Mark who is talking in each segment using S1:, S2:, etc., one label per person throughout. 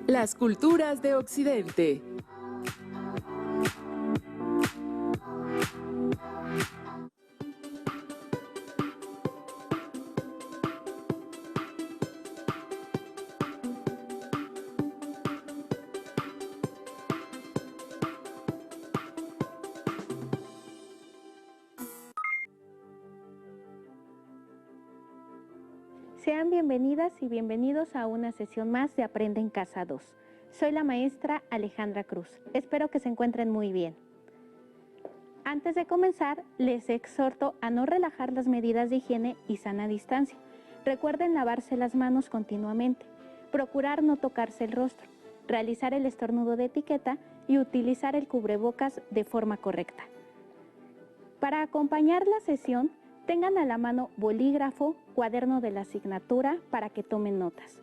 S1: Las culturas de Occidente.
S2: Sean bienvenidas y bienvenidos a una sesión más de Aprende en Casa 2. Soy la maestra Alejandra Cruz. Espero que se encuentren muy bien. Antes de comenzar, les exhorto a no relajar las medidas de higiene y sana distancia. Recuerden lavarse las manos continuamente, procurar no tocarse el rostro, realizar el estornudo de etiqueta y utilizar el cubrebocas de forma correcta. Para acompañar la sesión, tengan a la mano bolígrafo, cuaderno de la asignatura para que tomen notas.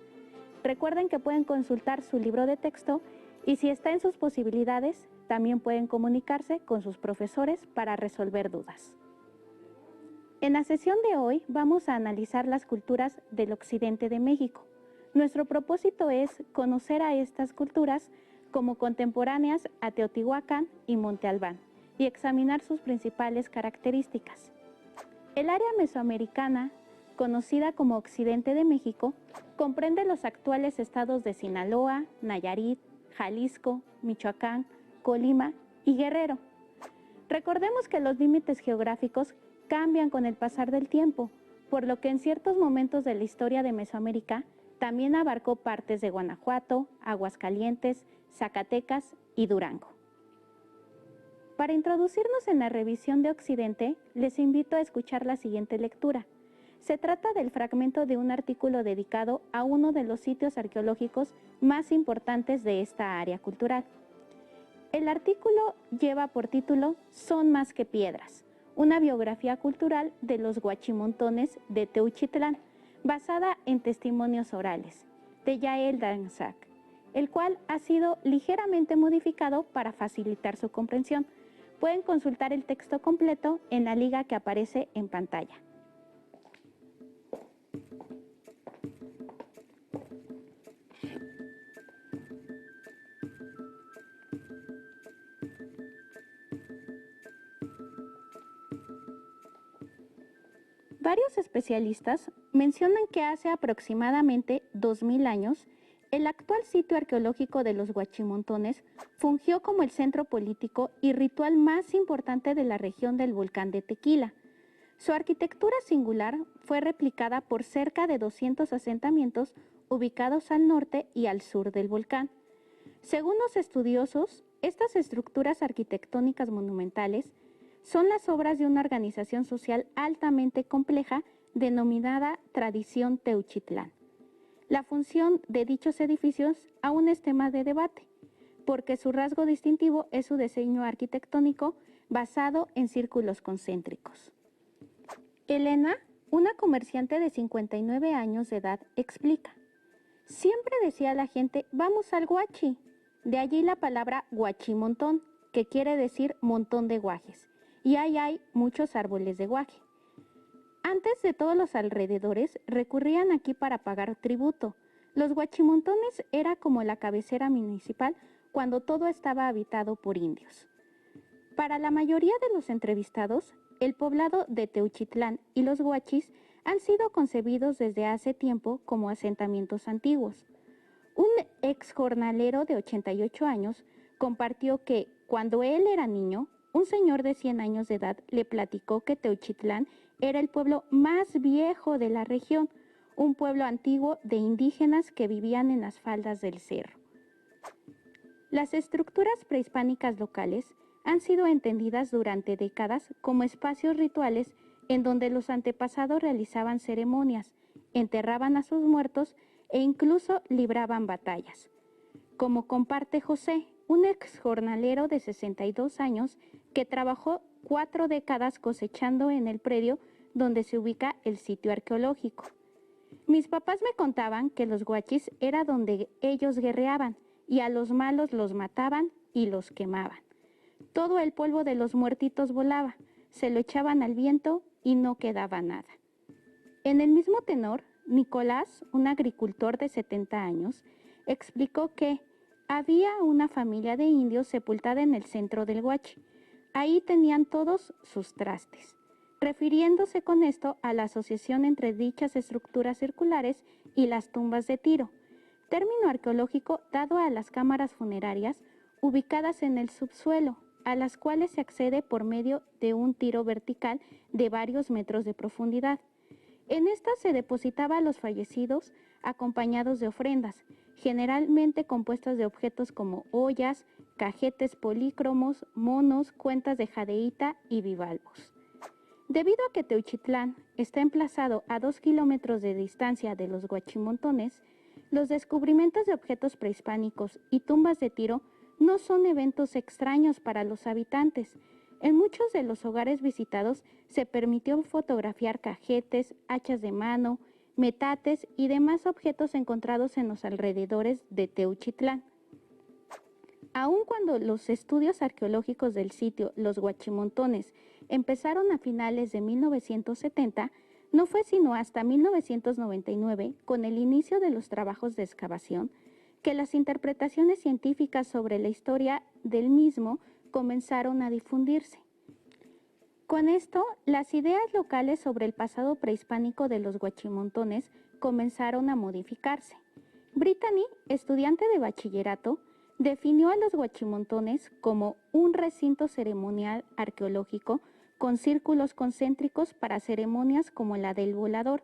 S2: Recuerden que pueden consultar su libro de texto y si está en sus posibilidades, también pueden comunicarse con sus profesores para resolver dudas. En la sesión de hoy vamos a analizar las culturas del occidente de México. Nuestro propósito es conocer a estas culturas como contemporáneas a Teotihuacán y Monte Albán y examinar sus principales características. El área mesoamericana, conocida como Occidente de México, comprende los actuales estados de Sinaloa, Nayarit, Jalisco, Michoacán, Colima y Guerrero. Recordemos que los límites geográficos cambian con el pasar del tiempo, por lo que en ciertos momentos de la historia de Mesoamérica también abarcó partes de Guanajuato, Aguascalientes, Zacatecas y Durango. Para introducirnos en la revisión de Occidente, les invito a escuchar la siguiente lectura. Se trata del fragmento de un artículo dedicado a uno de los sitios arqueológicos más importantes de esta área cultural. El artículo lleva por título Son más que piedras, una biografía cultural de los Huachimontones de Teuchitlán, basada en testimonios orales, de Yael Danzac, el cual ha sido ligeramente modificado para facilitar su comprensión. Pueden consultar el texto completo en la liga que aparece en pantalla. Varios especialistas mencionan que hace aproximadamente 2000 años, el actual sitio arqueológico de los Huachimontones fungió como el centro político y ritual más importante de la región del volcán de Tequila. Su arquitectura singular fue replicada por cerca de 200 asentamientos ubicados al norte y al sur del volcán. Según los estudiosos, estas estructuras arquitectónicas monumentales son las obras de una organización social altamente compleja denominada Tradición Teuchitlán. La función de dichos edificios aún es tema de debate, porque su rasgo distintivo es su diseño arquitectónico basado en círculos concéntricos. Elena, una comerciante de 59 años de edad, explica: siempre decía la gente, vamos al guachi, de allí la palabra guachimontón, que quiere decir montón de guajes, y ahí hay muchos árboles de guaje. Antes de todos los alrededores recurrían aquí para pagar tributo. Los Huachimontones era como la cabecera municipal cuando todo estaba habitado por indios. Para la mayoría de los entrevistados, el poblado de Teuchitlán y los Huachis han sido concebidos desde hace tiempo como asentamientos antiguos. Un ex jornalero de 88 años compartió que, cuando él era niño, un señor de 100 años de edad le platicó que Teuchitlán era el pueblo más viejo de la región, un pueblo antiguo de indígenas que vivían en las faldas del cerro. Las estructuras prehispánicas locales han sido entendidas durante décadas como espacios rituales en donde los antepasados realizaban ceremonias, enterraban a sus muertos e incluso libraban batallas. Como comparte José, un ex jornalero de 62 años que trabajó 4 décadas cosechando en el predio donde se ubica el sitio arqueológico. Mis papás me contaban que los guachis era donde ellos guerreaban y a los malos los mataban y los quemaban. Todo el polvo de los muertitos volaba, se lo echaban al viento y no quedaba nada. En el mismo tenor, Nicolás, un agricultor de 70 años, explicó que había una familia de indios sepultada en el centro del Huachi. Ahí tenían todos sus trastes, refiriéndose con esto a la asociación entre dichas estructuras circulares y las tumbas de Tiro, término arqueológico dado a las cámaras funerarias ubicadas en el subsuelo, a las cuales se accede por medio de un tiro vertical de varios metros de profundidad. En estas se depositaba a los fallecidos acompañados de ofrendas, generalmente compuestas de objetos como ollas, cajetes polícromos, monos, cuentas de jadeíta y bivalvos. Debido a que Teuchitlán está emplazado a 2 kilómetros de distancia de los Huachimontones, los descubrimientos de objetos prehispánicos y tumbas de Tiro no son eventos extraños para los habitantes. En muchos de los hogares visitados se permitió fotografiar cajetes, hachas de mano, metates y demás objetos encontrados en los alrededores de Teuchitlán. Aun cuando los estudios arqueológicos del sitio Los Huachimontones empezaron a finales de 1970, no fue sino hasta 1999, con el inicio de los trabajos de excavación, que las interpretaciones científicas sobre la historia del mismo comenzaron a difundirse. Con esto, las ideas locales sobre el pasado prehispánico de los Huachimontones comenzaron a modificarse. Brittany, estudiante de bachillerato, definió a los Huachimontones como un recinto ceremonial arqueológico con círculos concéntricos para ceremonias como la del volador,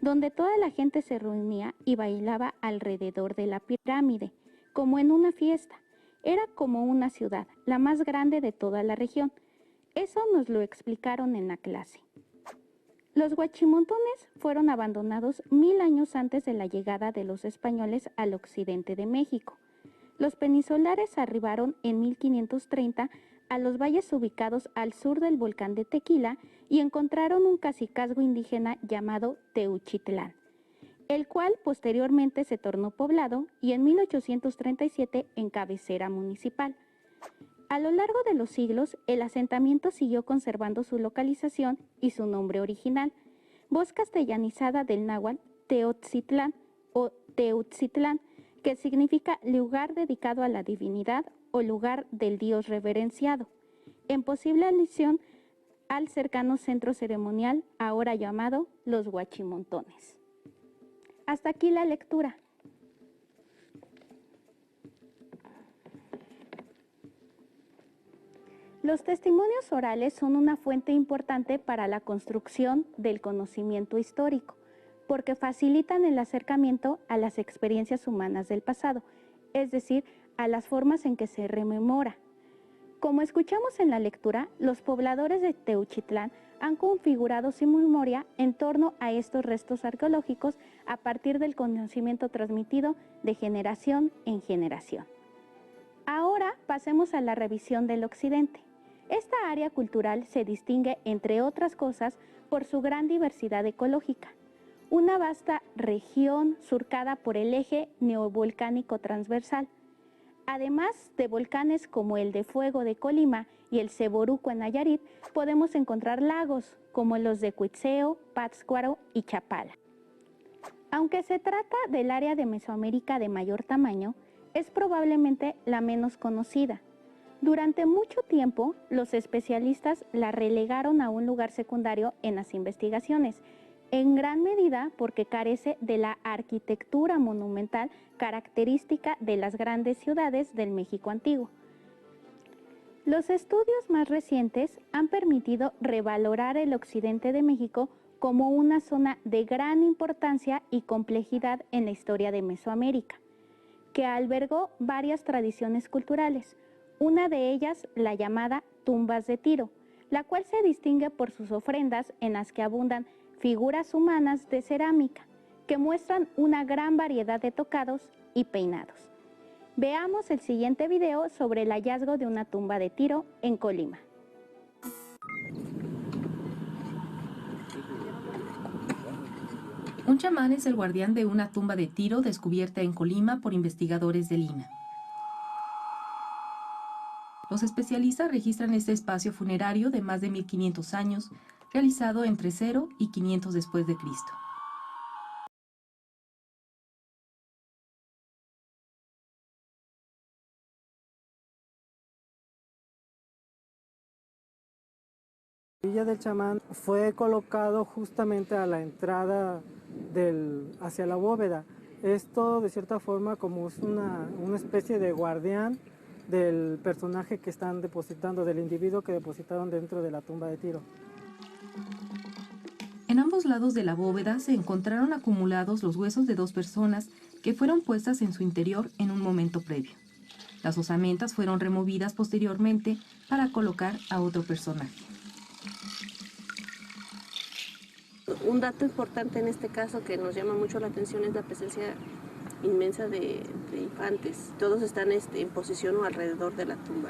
S2: donde toda la gente se reunía y bailaba alrededor de la pirámide, como en una fiesta. Era como una ciudad, la más grande de toda la región. Eso nos lo explicaron en la clase. Los Huachimontones fueron abandonados 1000 años antes de la llegada de los españoles al occidente de México. Los peninsulares arribaron en 1530 a los valles ubicados al sur del volcán de Tequila y encontraron un cacicazgo indígena llamado Teuchitlán, el cual posteriormente se tornó poblado y en 1837 en cabecera municipal. A lo largo de los siglos, el asentamiento siguió conservando su localización y su nombre original, voz castellanizada del náhuatl Teotzitlán o Teuchitlán, que significa lugar dedicado a la divinidad o lugar del dios reverenciado, en posible alusión al cercano centro ceremonial ahora llamado Los Huachimontones. Hasta aquí la lectura. Los testimonios orales son una fuente importante para la construcción del conocimiento histórico, porque facilitan el acercamiento a las experiencias humanas del pasado, es decir, a las formas en que se rememora. Como escuchamos en la lectura, los pobladores de Teuchitlán han configurado su memoria en torno a estos restos arqueológicos a partir del conocimiento transmitido de generación en generación. Ahora pasemos a la revisión del occidente. Esta área cultural se distingue, entre otras cosas, por su gran diversidad ecológica. Una vasta región surcada por el eje neovolcánico transversal. Además de volcanes como el de Fuego de Colima y el Ceboruco en Nayarit, podemos encontrar lagos como los de Cuitzeo, Pátzcuaro y Chapala. Aunque se trata del área de Mesoamérica de mayor tamaño, es probablemente la menos conocida. Durante mucho tiempo, los especialistas la relegaron a un lugar secundario en las investigaciones, en gran medida porque carece de la arquitectura monumental característica de las grandes ciudades del México antiguo. Los estudios más recientes han permitido revalorar el occidente de México como una zona de gran importancia y complejidad en la historia de Mesoamérica, que albergó varias tradiciones culturales, una de ellas la llamada tumbas de Tiro, la cual se distingue por sus ofrendas en las que abundan figuras humanas de cerámica, que muestran una gran variedad de tocados y peinados. Veamos el siguiente video sobre el hallazgo de una tumba de Tiro en Colima.
S3: Un chamán es el guardián de una tumba de Tiro descubierta en Colima por investigadores del INAH. Los especialistas registran este espacio funerario de más de 1500 años, realizado entre 0 y 500 después de Cristo.
S4: Villa del Chamán fue colocado justamente a la entrada hacia la bóveda. Esto de cierta forma como es una especie de guardián del personaje que están depositando, del individuo que depositaron dentro de la tumba de Tiro.
S3: En ambos lados de la bóveda se encontraron acumulados los huesos de 2 personas que fueron puestas en su interior en un momento previo. Las osamentas fueron removidas posteriormente para colocar a otro personaje.
S5: Un dato importante en este caso que nos llama mucho la atención es la presencia inmensa de infantes. Todos están en posición o alrededor de la tumba.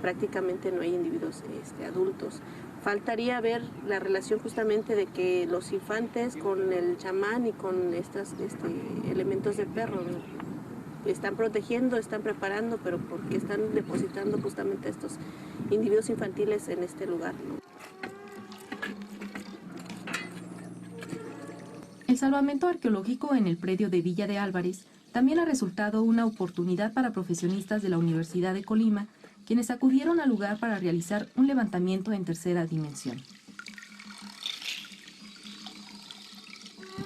S5: Prácticamente no hay individuos adultos. Faltaría ver la relación justamente de que los infantes con el chamán y con estos elementos de perro, ¿no? Están protegiendo, están preparando, pero porque están depositando justamente a estos individuos infantiles en este lugar, ¿no?
S3: El salvamento arqueológico en el predio de Villa de Álvarez también ha resultado una oportunidad para profesionistas de la Universidad de Colima, quienes acudieron al lugar para realizar un levantamiento en tercera dimensión.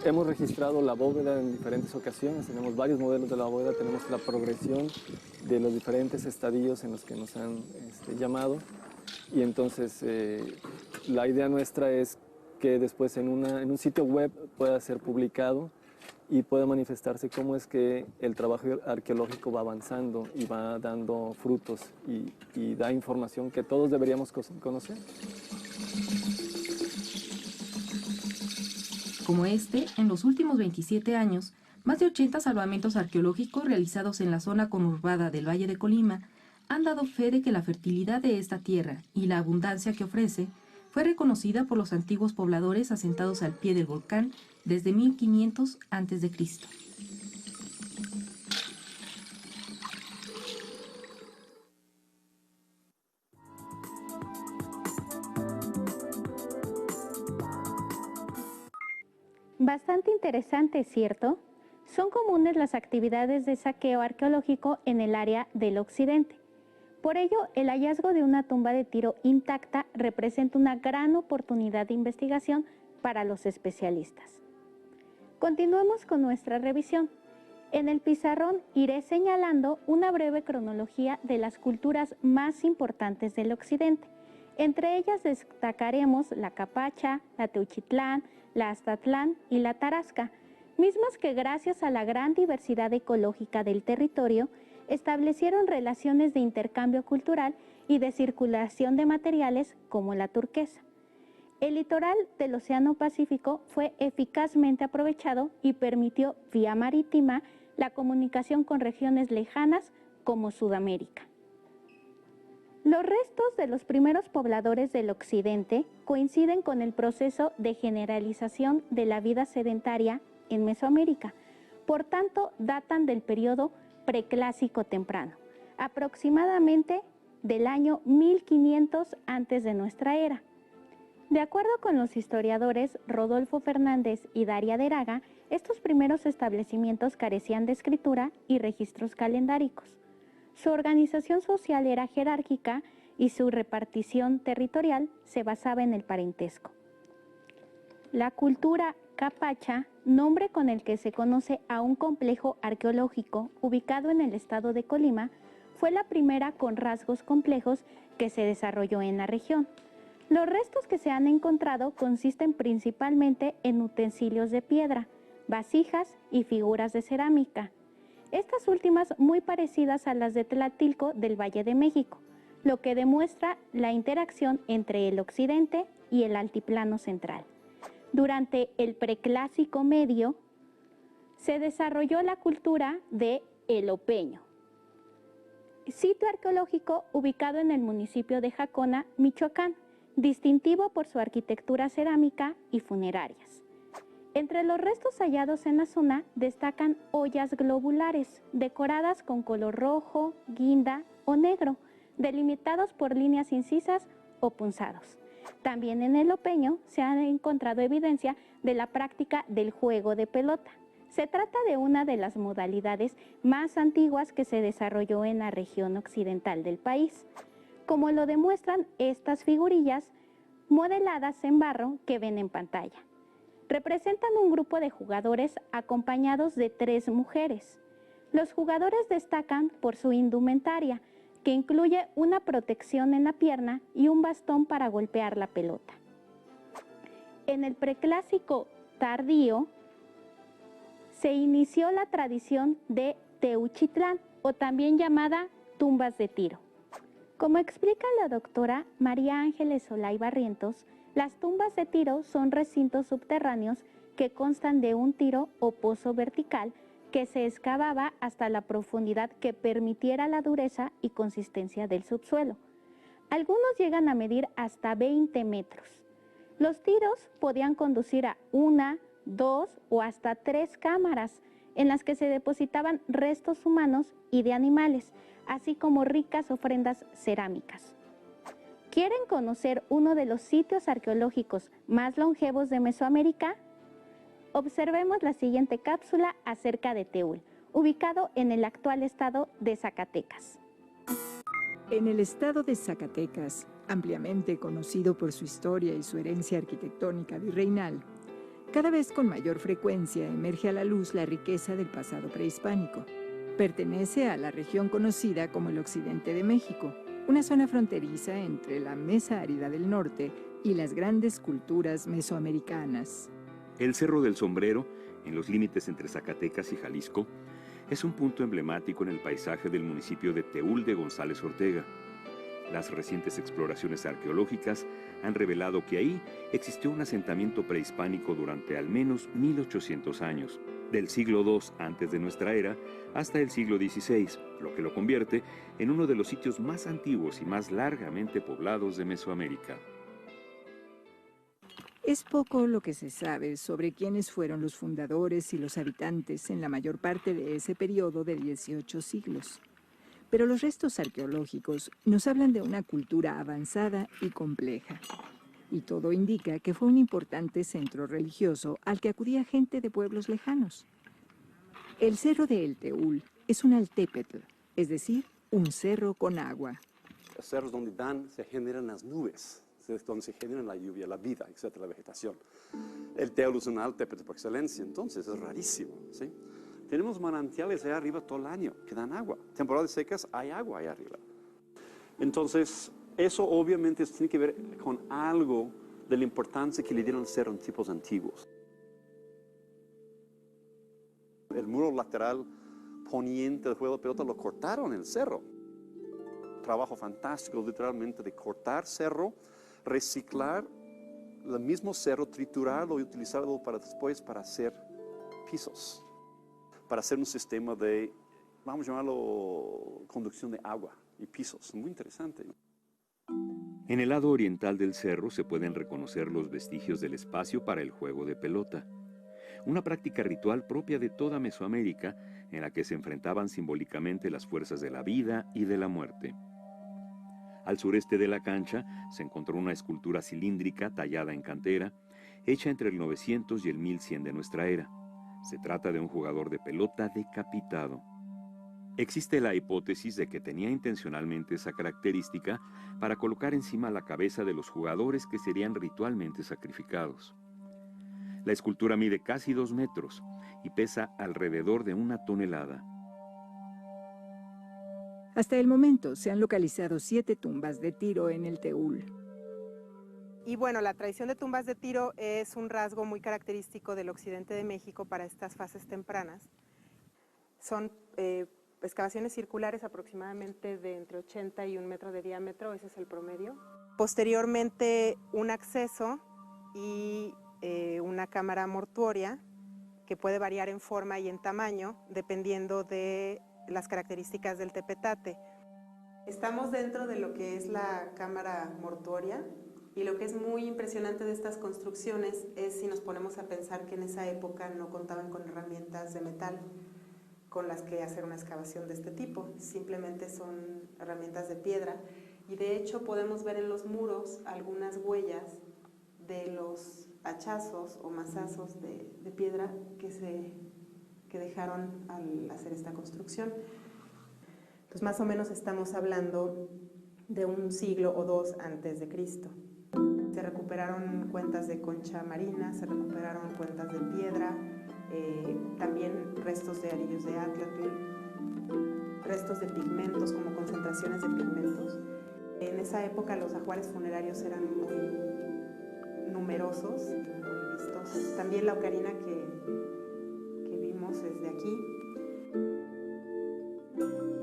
S6: Hemos registrado la bóveda en diferentes ocasiones, tenemos varios modelos de la bóveda, tenemos la progresión de los diferentes estadios en los que nos han llamado, y entonces la idea nuestra es que después en un sitio web pueda ser publicado y pueda manifestarse cómo es que el trabajo arqueológico va avanzando y va dando frutos y da información que todos deberíamos conocer.
S3: Como en los últimos 27 años, más de 80 salvamentos arqueológicos realizados en la zona conurbada del Valle de Colima han dado fe de que la fertilidad de esta tierra y la abundancia que ofrece fue reconocida por los antiguos pobladores asentados al pie del volcán desde 1500 a.C.
S2: Bastante interesante, ¿cierto? Son comunes las actividades de saqueo arqueológico en el área del occidente. Por ello, el hallazgo de una tumba de Tiro intacta representa una gran oportunidad de investigación para los especialistas. Continuemos con nuestra revisión. En el pizarrón iré señalando una breve cronología de las culturas más importantes del occidente. Entre ellas destacaremos la Capacha, la Teuchitlán, la Aztatlán y la Tarasca, mismas que gracias a la gran diversidad ecológica del territorio establecieron relaciones de intercambio cultural y de circulación de materiales como la turquesa. El litoral del Océano Pacífico fue eficazmente aprovechado y permitió vía marítima la comunicación con regiones lejanas como Sudamérica. Los restos de los primeros pobladores del occidente coinciden con el proceso de generalización de la vida sedentaria en Mesoamérica, por tanto datan del periodo preclásico temprano, aproximadamente del año 1500 antes de nuestra era. De acuerdo con los historiadores Rodolfo Fernández y Daria de Eraga, estos primeros establecimientos carecían de escritura y registros calendáricos. Su organización social era jerárquica y su repartición territorial se basaba en el parentesco. La cultura Capacha, nombre con el que se conoce a un complejo arqueológico ubicado en el estado de Colima, fue la primera con rasgos complejos que se desarrolló en la región. Los restos que se han encontrado consisten principalmente en utensilios de piedra, vasijas y figuras de cerámica. Estas últimas muy parecidas a las de Tlatilco del Valle de México, lo que demuestra la interacción entre el occidente y el altiplano central. Durante el preclásico medio se desarrolló la cultura de El Opeño, sitio arqueológico ubicado en el municipio de Jacona, Michoacán, distintivo por su arquitectura cerámica y funerarias. Entre los restos hallados en la zona destacan ollas globulares decoradas con color rojo, guinda o negro, delimitados por líneas incisas o punzados. También en el Opeño se ha encontrado evidencia de la práctica del juego de pelota. Se trata de una de las modalidades más antiguas que se desarrolló en la región occidental del país. Como lo demuestran estas figurillas, modeladas en barro que ven en pantalla. Representan un grupo de jugadores acompañados de 3 mujeres. Los jugadores destacan por su indumentaria, que incluye una protección en la pierna y un bastón para golpear la pelota. En el preclásico tardío se inició la tradición de Teuchitlán, o también llamada tumbas de tiro. Como explica la doctora María Ángeles Olay Barrientos, las tumbas de tiro son recintos subterráneos que constan de un tiro o pozo vertical que se excavaba hasta la profundidad que permitiera la dureza y consistencia del subsuelo. Algunos llegan a medir hasta 20 metros. Los tiros podían conducir a 1, 2 o hasta 3 cámaras en las que se depositaban restos humanos y de animales, así como ricas ofrendas cerámicas. ¿Quieren conocer uno de los sitios arqueológicos más longevos de Mesoamérica? Observemos la siguiente cápsula acerca de Teúl, ubicado en el actual estado de Zacatecas.
S7: En el estado de Zacatecas, ampliamente conocido por su historia y su herencia arquitectónica virreinal, cada vez con mayor frecuencia emerge a la luz la riqueza del pasado prehispánico. Pertenece a la región conocida como el Occidente de México, una zona fronteriza entre la Mesa Árida del Norte y las grandes culturas mesoamericanas.
S8: El Cerro del Sombrero, en los límites entre Zacatecas y Jalisco, es un punto emblemático en el paisaje del municipio de Teúl de González Ortega. Las recientes exploraciones arqueológicas han revelado que ahí existió un asentamiento prehispánico durante al menos 1800 años, del siglo II antes de nuestra era hasta el siglo XVI, lo que lo convierte en uno de los sitios más antiguos y más largamente poblados de Mesoamérica.
S7: Es poco lo que se sabe sobre quiénes fueron los fundadores y los habitantes en la mayor parte de ese periodo de 18 siglos. Pero los restos arqueológicos nos hablan de una cultura avanzada y compleja. Y todo indica que fue un importante centro religioso al que acudía gente de pueblos lejanos. El Cerro de El Teúl es un altépetl, es decir, un cerro con agua.
S9: Los cerros donde se generan las nubes, es donde se genera la lluvia, la vida, etcétera, la vegetación. El Teúl es un altépetl por excelencia, entonces es rarísimo, ¿sí? Tenemos manantiales allá arriba todo el año que dan agua. Temporadas secas hay agua allá arriba. Entonces, eso obviamente tiene que ver con algo de la importancia que le dieron al cerro en tiempos antiguos. El muro lateral poniente del juego de pelota lo cortaron en el cerro. Trabajo fantástico, literalmente, de cortar cerro, reciclar el mismo cerro, triturarlo y utilizarlo después para hacer pisos, para hacer un sistema de, vamos a llamarlo, conducción de agua y pisos. Muy interesante.
S8: En el lado oriental del cerro se pueden reconocer los vestigios del espacio para el juego de pelota, una práctica ritual propia de toda Mesoamérica en la que se enfrentaban simbólicamente las fuerzas de la vida y de la muerte. Al sureste de la cancha se encontró una escultura cilíndrica tallada en cantera, hecha entre el 900 y el 1100 de nuestra era. Se trata de un jugador de pelota decapitado. Existe la hipótesis de que tenía intencionalmente esa característica para colocar encima la cabeza de los jugadores que serían ritualmente sacrificados. La escultura mide casi 2 metros y pesa alrededor de 1 tonelada.
S7: Hasta el momento se han localizado 7 tumbas de tiro en el Teúl.
S10: Y bueno, la tradición de tumbas de tiro es un rasgo muy característico del occidente de México para estas fases tempranas. Son excavaciones circulares aproximadamente de entre 80 y 1 metro de diámetro, ese es el promedio. Posteriormente un acceso y una cámara mortuoria que puede variar en forma y en tamaño dependiendo de las características del tepetate. Estamos dentro de lo que es la cámara mortuoria y lo que es muy impresionante de estas construcciones es si nos ponemos a pensar que en esa época no contaban con herramientas de metal con las que hacer una excavación de este tipo, simplemente son herramientas de piedra y de hecho podemos ver en los muros algunas huellas de los hachazos o mazazos de piedra que dejaron al hacer esta construcción. Entonces más o menos estamos hablando de un siglo o 2 antes de Cristo. recuperaron cuentas de concha marina, se recuperaron cuentas de piedra, también restos de anillos de Atlatl, restos de pigmentos, como concentraciones de pigmentos. En esa época los ajuares funerarios eran muy numerosos y muy vistosos. También la ocarina que vimos es de aquí.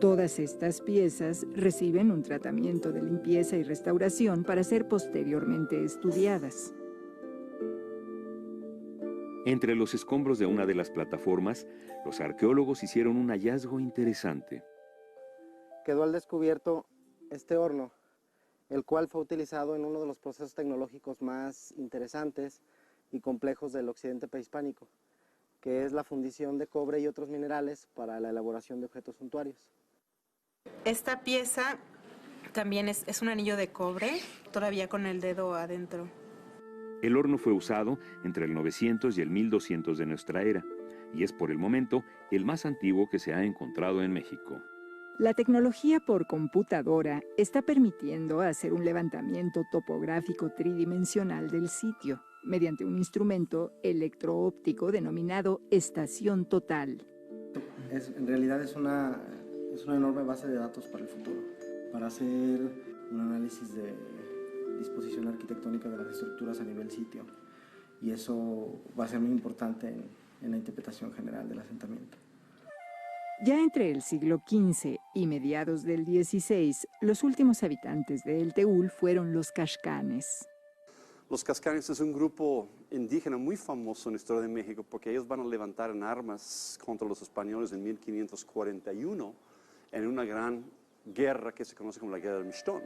S7: Todas estas piezas reciben un tratamiento de limpieza y restauración para ser posteriormente estudiadas.
S8: Entre los escombros de una de las plataformas, los arqueólogos hicieron un hallazgo interesante.
S11: Quedó al descubierto este horno, el cual fue utilizado en uno de los procesos tecnológicos más interesantes y complejos del occidente prehispánico, que es la fundición de cobre y otros minerales para la elaboración de objetos suntuarios.
S10: Esta pieza también es un anillo de cobre, todavía con el dedo adentro.
S8: El horno fue usado entre el 900 y el 1200 de nuestra era, y es por el momento el más antiguo que se ha encontrado en México.
S7: La tecnología por computadora está permitiendo hacer un levantamiento topográfico tridimensional del sitio mediante un instrumento electroóptico denominado estación total.
S11: En realidad es una enorme base de datos para el futuro, para hacer un análisis de disposición arquitectónica de las estructuras a nivel sitio, y eso va a ser muy importante en la interpretación general del asentamiento.
S7: Ya entre el siglo XV y mediados del XVI, los últimos habitantes de El Teúl fueron los Caxcanes.
S9: Los Caxcanes es un grupo indígena muy famoso en la historia de México porque ellos van a levantar en armas contra los españoles en 1541 en una gran guerra que se conoce como la Guerra del Mixtón.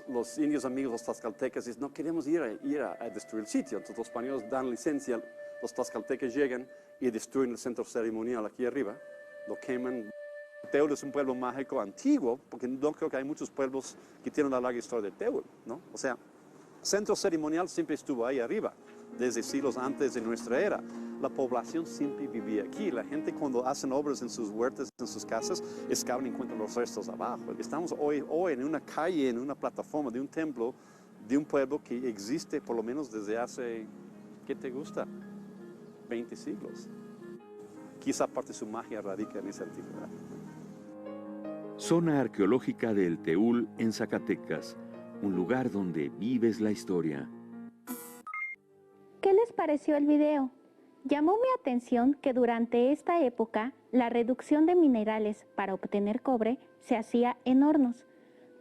S9: Los indios amigos, los tlaxcaltecas, dicen, no queremos ir a destruir el sitio. Entonces los españoles dan licencia, los tlaxcaltecas llegan y destruyen el centro ceremonial aquí arriba, lo queman. Teúl es un pueblo mágico antiguo, porque no creo que hay muchos pueblos que tienen la larga historia de Teúl, ¿no? O sea, centro ceremonial siempre estuvo ahí arriba, desde siglos antes de nuestra era. La población siempre vivía aquí. La gente cuando hacen obras en sus huertas, en sus casas, excavan y encuentran los restos abajo. Estamos hoy en una calle, en una plataforma de un templo, de un pueblo que existe por lo menos desde hace, ¿qué te gusta? 20 siglos. Quizá parte de su magia radica en esa antigüedad.
S8: Zona arqueológica de El Teúl en Zacatecas, un lugar donde vives la historia.
S2: ¿Qué les pareció el video? Llamó mi atención que durante esta época la reducción de minerales para obtener cobre se hacía en hornos.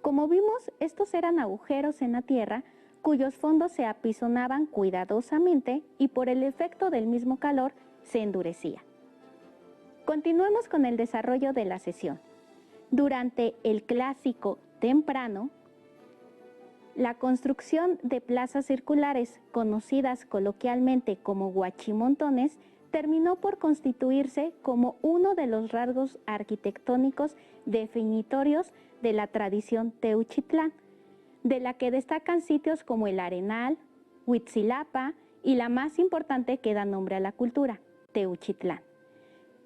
S2: Como vimos, estos eran agujeros en la tierra cuyos fondos se apisonaban cuidadosamente y por el efecto del mismo calor se endurecía. Continuemos con el desarrollo de la sesión. Durante el Clásico temprano, la construcción de plazas circulares, conocidas coloquialmente como huachimontones, terminó por constituirse como uno de los rasgos arquitectónicos definitorios de la tradición teuchitlán, de la que destacan sitios como el Arenal, Huitzilapa y la más importante que da nombre a la cultura, Teuchitlán.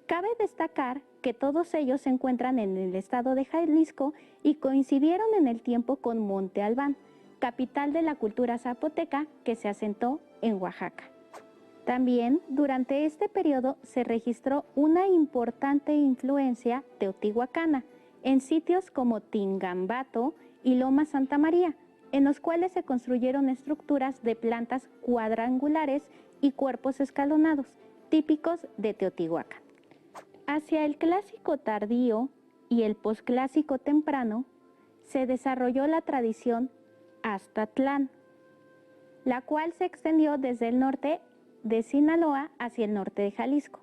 S2: Cabe destacar que todos ellos se encuentran en el estado de Jalisco y coincidieron en el tiempo con Monte Albán, capital de la cultura zapoteca que se asentó en Oaxaca. También durante este periodo se registró una importante influencia teotihuacana en sitios como Tingambato y Loma Santa María, en los cuales se construyeron estructuras de plantas cuadrangulares y cuerpos escalonados, típicos de Teotihuacán. Hacia el clásico tardío y el posclásico temprano se desarrolló la tradición Aztatlán, la cual se extendió desde el norte de Sinaloa hacia el norte de Jalisco.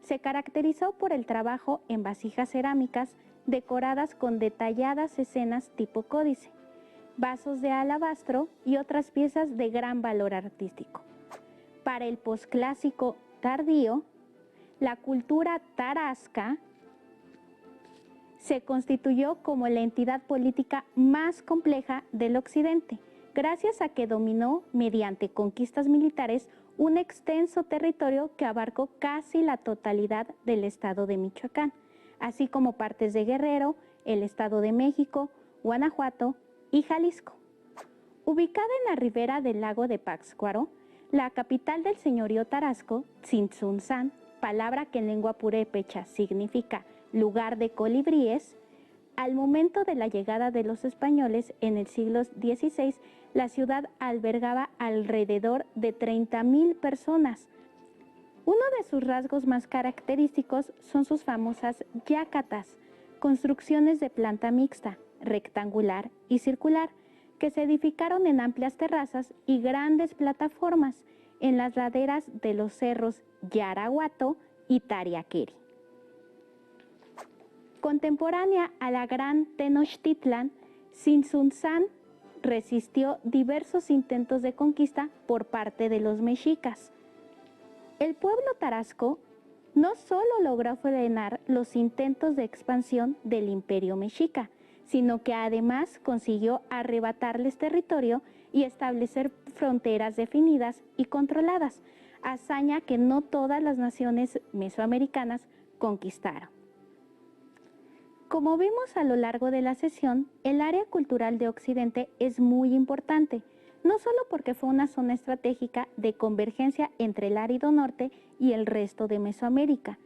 S2: Se caracterizó por el trabajo en vasijas cerámicas decoradas con detalladas escenas tipo códice, vasos de alabastro y otras piezas de gran valor artístico. Para el posclásico tardío, la cultura tarasca se constituyó como la entidad política más compleja del occidente, gracias a que dominó mediante conquistas militares un extenso territorio que abarcó casi la totalidad del estado de Michoacán, así como partes de Guerrero, el estado de México, Guanajuato y Jalisco. Ubicada en la ribera del lago de Pátzcuaro, la capital del señorío Tarasco, Tzintzuntzan, palabra que en lengua purépecha significa lugar de colibríes, al momento de la llegada de los españoles en el siglo XVI, la ciudad albergaba alrededor de 30,000 personas. Uno de sus rasgos más característicos son sus famosas yácatas, construcciones de planta mixta, rectangular y circular, que se edificaron en amplias terrazas y grandes plataformas en las laderas de los cerros Yarahuato y Tariaqueri. Contemporánea a la Gran Tenochtitlan, Tzintzuntzan resistió diversos intentos de conquista por parte de los mexicas. El pueblo tarasco no solo logró frenar los intentos de expansión del imperio mexica, sino que además consiguió arrebatarles territorio y establecer fronteras definidas y controladas, hazaña que no todas las naciones mesoamericanas conquistaron. Como vimos a lo largo de la sesión, el área cultural de Occidente es muy importante, no solo porque fue una zona estratégica de convergencia entre el árido norte y el resto de Mesoamérica,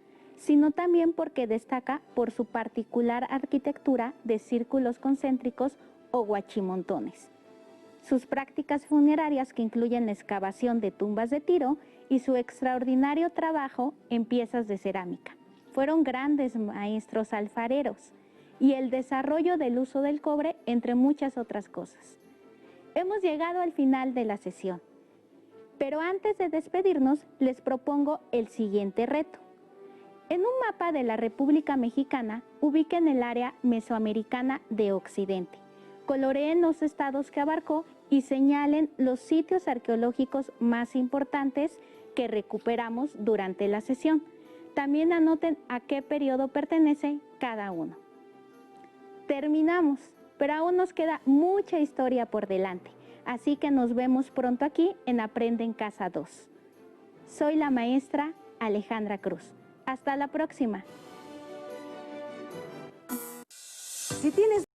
S2: sino también porque destaca por su particular arquitectura de círculos concéntricos o guachimontones. Sus prácticas funerarias, que incluyen la excavación de tumbas de tiro y su extraordinario trabajo en piezas de cerámica. Fueron grandes maestros alfareros y el desarrollo del uso del cobre, entre muchas otras cosas. Hemos llegado al final de la sesión, pero antes de despedirnos les propongo el siguiente reto. En un mapa de la República Mexicana, ubiquen el área mesoamericana de Occidente, coloreen los estados que abarcó y señalen los sitios arqueológicos más importantes que recuperamos durante la sesión. También anoten a qué periodo pertenece cada uno. Terminamos, pero aún nos queda mucha historia por delante, así que nos vemos pronto aquí en Aprende en Casa 2. Soy la maestra Alejandra Cruz. Hasta la próxima.
S1: Si tienes